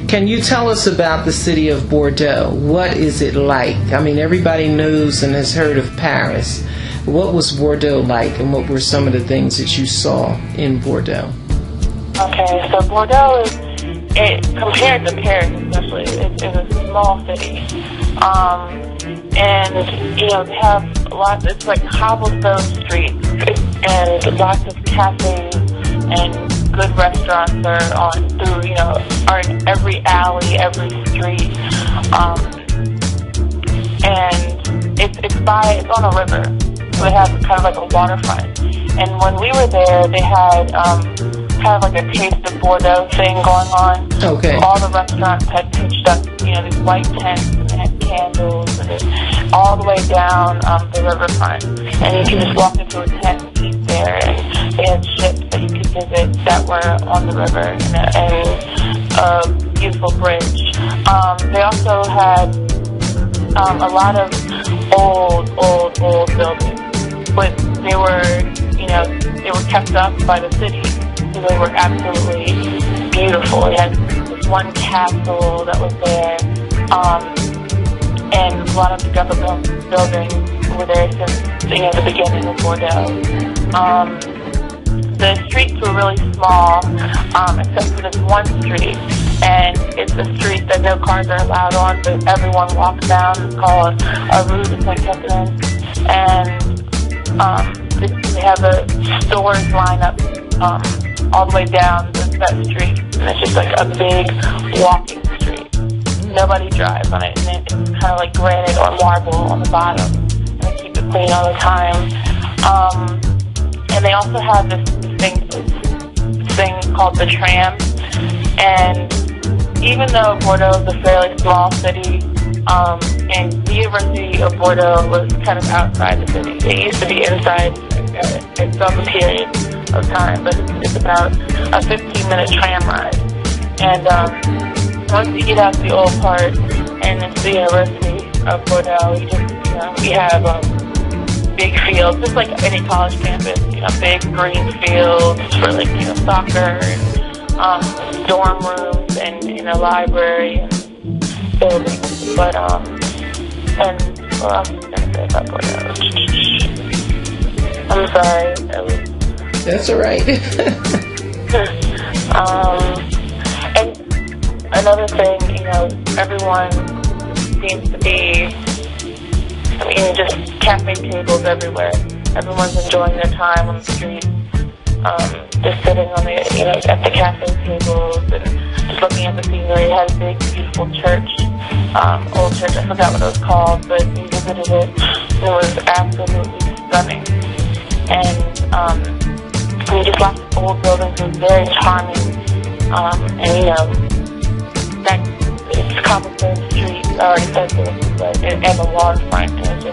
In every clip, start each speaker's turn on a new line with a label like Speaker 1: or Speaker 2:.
Speaker 1: Can you tell us about the city of Bordeaux? What is it like? I mean, everybody knows and has heard of Paris. What was Bordeaux like, and what were some of the things that you saw in Bordeaux?
Speaker 2: Okay, so Bordeaux compared to Paris especially, it's a small city. And, they have lots, it's like cobblestone streets, and lots of cafes and good restaurants are in every alley, every street. And it's on a river, so it has kind of like a waterfront. And when we were there, they had kind of like a taste of Bordeaux thing going on.
Speaker 1: Okay.
Speaker 2: All the restaurants had pitched up, these white tents, and they had candles, and it's all the way down the riverfront. And you can just walk into a tent and eat there. And they had ships that you could visit that were on the river, and a beautiful bridge. They also had a lot of old buildings, but they were kept up by the city. They were absolutely beautiful. It had this one castle that was there, and a lot of the government buildings were there since the beginning of Bordeaux. The streets were really small, except for this one street, and it's a street that no cars are allowed on, but everyone walks down. It's called a Rue de Saint-Catherine, and they have the stores line up all the way down that street, and it's just like a big walking street. Nobody drives on it, and it's kind of like granite or marble on the bottom, and they keep it clean all the time. And they also have this thing called the tram, and even though Bordeaux is a fairly small city, and the University of Bordeaux was kind of outside the city. It used to be inside at some period of time, but it's about a 15-minute tram ride. And once you get out to the old part and into the University of Bordeaux, we have big fields, just like any college campus. Big green fields for soccer and dorm rooms and a library and buildings. But and what else was I going to say about Bordeaux? I'm sorry.
Speaker 1: That's all right.
Speaker 2: And another thing, everyone seems to be, just cafe tables everywhere. Everyone's enjoying their time on the street, just sitting on at the cafe tables and just looking at the scenery. It had a big, beautiful church, old church. I forgot what it was called, but we visited it. It was absolutely stunning. And just lots of old buildings. It was very charming. That it's Cobblestone Street. I already said this, but and the waterfront. And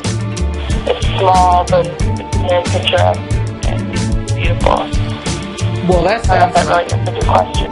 Speaker 2: it's small, but it's very picturesque and beautiful.
Speaker 1: Well, that's
Speaker 2: I don't know if that really answered your question.